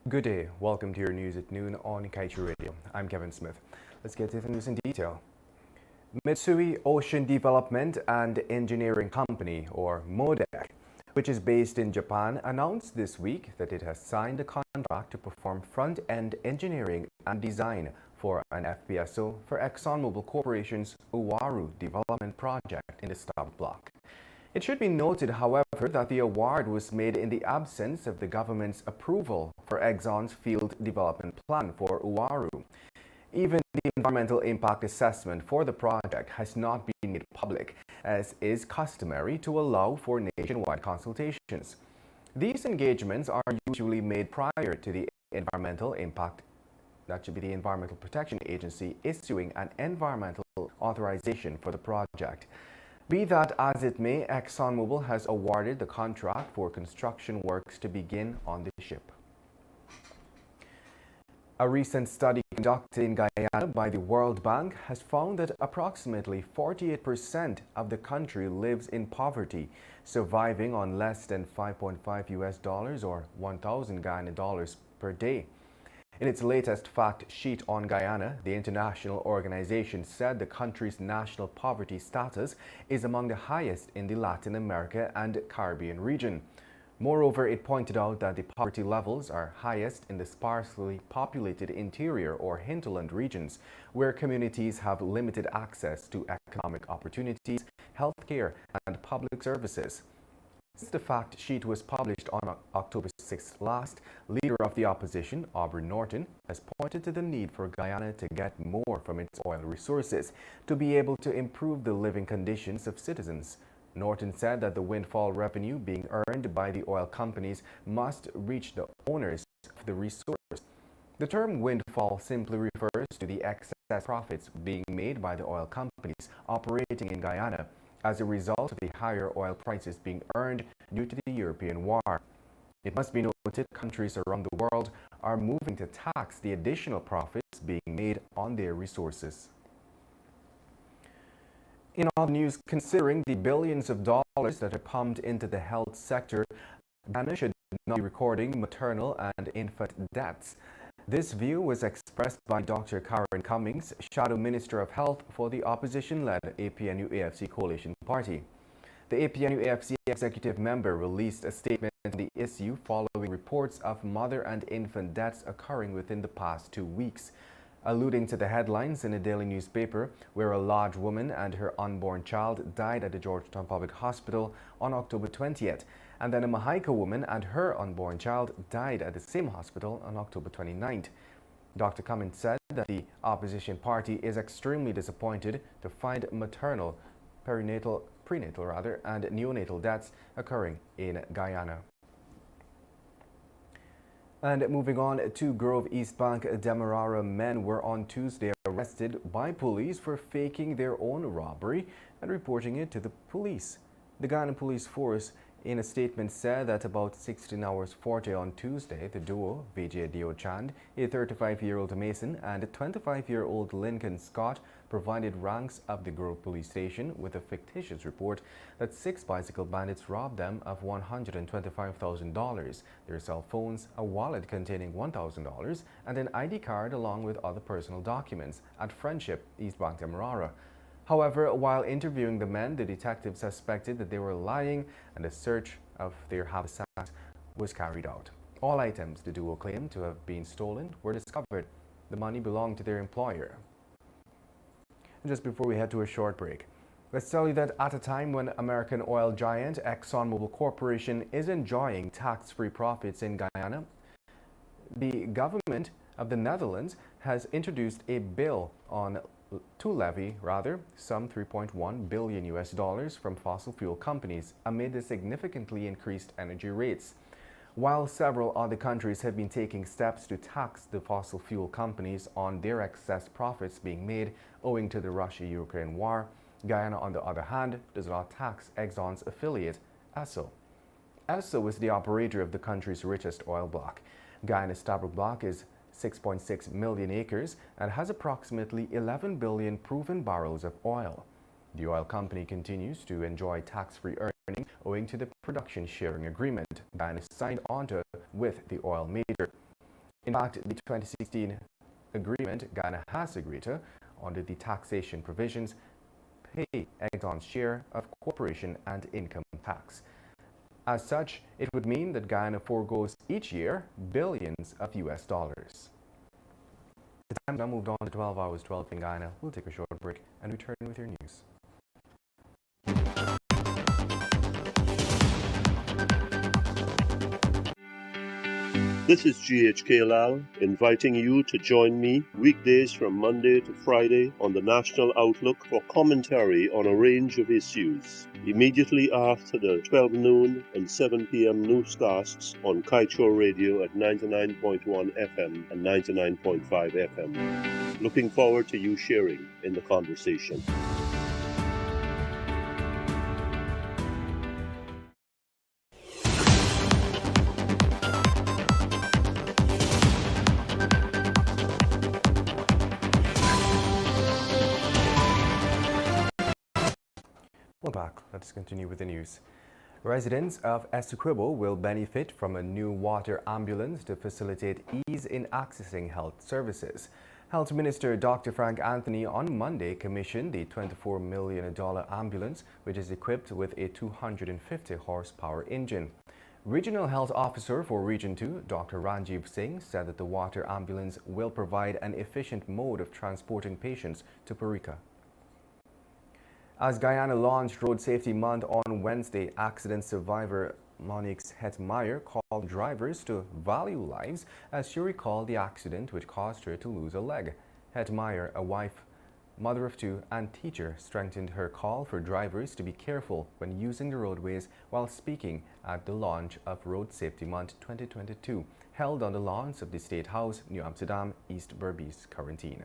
Good day. Welcome to your news at noon on Kaieteur Radio. I'm Kevin Smith. Let's get to the news in detail. Mitsui Ocean Development and Engineering Company, or MODEC, which is based in Japan, announced this week that it has signed a contract to perform front-end engineering and design for an FPSO for ExxonMobil Corporation's Uaru development project in the Stabroek Block. It should be noted, however, that the award was made in the absence of the government's approval for Exxon's field development plan for Uaru. Even the environmental impact assessment for the project has not been made public, as is customary to allow for nationwide consultations. These engagements are usually made prior to the environmental impact. That should be the Environmental Protection Agency issuing an environmental authorization for the project. Be that as it may, ExxonMobil has awarded the contract for construction works to begin on the ship. A recent study conducted in Guyana by the World Bank has found that approximately 48% of the country lives in poverty, surviving on less than $5.5 or 1,000 Guyana dollars per day. In its latest fact sheet on Guyana, the international organization said the country's national poverty status is among the highest in the Latin America and Caribbean region. Moreover, it pointed out that the poverty levels are highest in the sparsely populated interior or hinterland regions, where communities have limited access to economic opportunities, healthcare, and public services. Since the fact sheet was published on October 6th last, leader of the opposition, Aubrey Norton, has pointed to the need for Guyana to get more from its oil resources to be able to improve the living conditions of citizens. Norton said that the windfall revenue being earned by the oil companies must reach the owners of the resource. The term windfall simply refers to the excess profits being made by the oil companies operating in Guyana as a result of the higher oil prices being earned due to the European war. It must be noted countries around the world are moving to tax the additional profits being made on their resources. In other news, considering the billions of dollars that are pumped into the health sector, Ghana should not be recording maternal and infant deaths. This view was expressed by Dr. Karen Cummings, Shadow Minister of Health for the opposition-led APNU-AFC Coalition Party. The APNU-AFC executive member released a statement on the issue following reports of mother and infant deaths occurring within the past 2 weeks. Alluding to the headlines in a daily newspaper where a large woman and her unborn child died at the Georgetown Public Hospital on October 20th, and then a Mahaica woman and her unborn child died at the same hospital on October 29th. Dr. Cummins said that the opposition party is extremely disappointed to find maternal, prenatal and neonatal deaths occurring in Guyana. And moving on, 2 Grove East Bank Demerara men were on Tuesday arrested by police for faking their own robbery and reporting it to the police. The Guyana Police Force in a statement said that about 16 hours 40 on Tuesday, the duo, Vijay Dio Chand, a 35-year-old Mason, and a 25-year-old Lincoln Scott, provided ranks of the Grove Police Station with a fictitious report that 6 bicycle bandits robbed them of $125,000, their cell phones, a wallet containing $1,000, and an ID card along with other personal documents at Friendship, East Bank Demerara. However, while interviewing the men, the detectives suspected that they were lying and a search of their haversacks was carried out. All items the duo claimed to have been stolen were discovered. The money belonged to their employer. And just before we head to a short break, let's tell you that at a time when American oil giant ExxonMobil Corporation is enjoying tax-free profits in Guyana, the government of the Netherlands has introduced a bill to levy some $3.1 billion from fossil fuel companies amid the significantly increased energy rates. While several other countries have been taking steps to tax the fossil fuel companies on their excess profits being made owing to the Russia-Ukraine war, Guyana, on the other hand, does not tax Exxon's affiliate, Esso. Esso is the operator of the country's richest oil block. Guyana's Stabroek Block is 6.6 million acres and has approximately 11 billion proven barrels of oil. The oil company continues to enjoy tax-free earnings owing to the production sharing agreement Guyana signed onto with the oil major. In fact, the 2016 agreement Ghana has agreed to, under the taxation provisions, pay Exxon's share of corporation and income tax. As such, it would mean that Guyana foregoes each year billions of US dollars. The time now moved on to 12 hours 12 in Guyana. We'll take a short break and return with your news. This is GHK Lal inviting you to join me weekdays from Monday to Friday on the National Outlook for commentary on a range of issues. Immediately after the 12 noon and 7 p.m. newscasts on Kaieteur Radio at 99.1 FM and 99.5 FM. Looking forward to you sharing in the conversation. Welcome back. Let's continue with the news. Residents of Essequibo will benefit from a new water ambulance to facilitate ease in accessing health services. Health Minister Dr. Frank Anthony on Monday commissioned the $24 million ambulance, which is equipped with a 250 horsepower engine. Regional Health Officer for Region 2, Dr. Ranjeev Singh, said that the water ambulance will provide an efficient mode of transporting patients to Parika. As Guyana launched Road Safety Month on Wednesday, accident survivor Monique Hetmeyer called drivers to value lives as she recalled the accident which caused her to lose a leg. Hetmeyer, a wife, mother of two, and teacher, strengthened her call for drivers to be careful when using the roadways while speaking at the launch of Road Safety Month 2022, held on the lawns of the State House, New Amsterdam, East Berbice, Quarantine.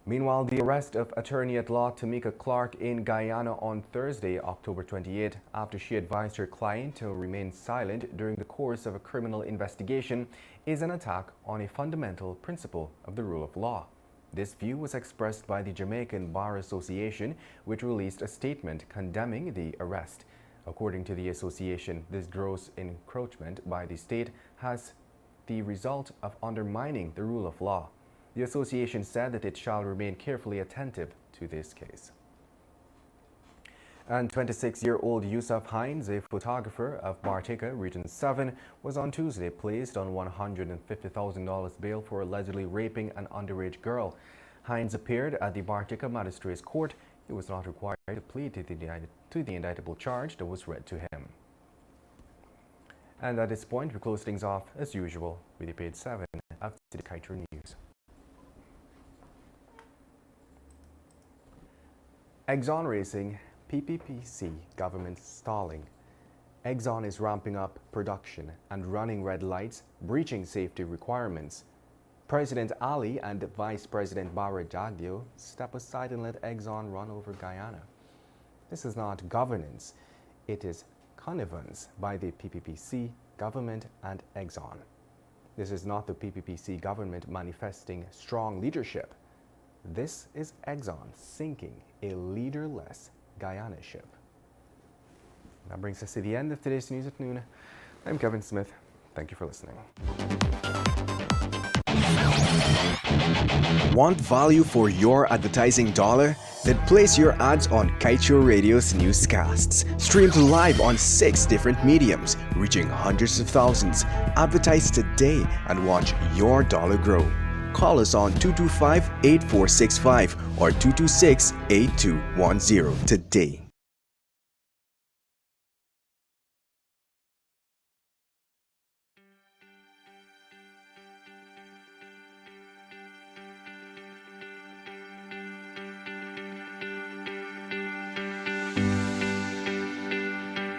Meanwhile, the arrest of attorney-at-law Tamika Clark in Guyana on Thursday, October 28, after she advised her client to remain silent during the course of a criminal investigation, is an attack on a fundamental principle of the rule of law. This view was expressed by the Jamaican Bar Association, which released a statement condemning the arrest. According to the association, this gross encroachment by the state has the result of undermining the rule of law. The association said that it shall remain carefully attentive to this case. And 26-year-old Yusuf Hines, a photographer of Bartica, Region 7, was on Tuesday placed on $150,000 bail for allegedly raping an underage girl. Hines appeared at the Bartica Magistrates Court. He was not required to plead to the indictable charge that was read to him. And at this point, we close things off as usual with the page 7 of the Kaieteur News. Exxon Racing, PPPC government stalling. Exxon is ramping up production and running red lights, breaching safety requirements. President Ali and Vice President Barra Jagdeo step aside and let Exxon run over Guyana. This is not governance, it is connivance by the PPPC government and Exxon. This is not the PPPC government manifesting strong leadership. This is Exxon sinking a leaderless Guyana ship. That brings us to the end of today's News at Noon. I'm Kevin Smith. Thank you for listening. Want value for your advertising dollar? Then place your ads on Kaieteur Radio's newscasts. Streamed live on 6 different mediums, reaching hundreds of thousands. Advertise today and watch your dollar grow. Call us on 225-8465 or 226-8210 today.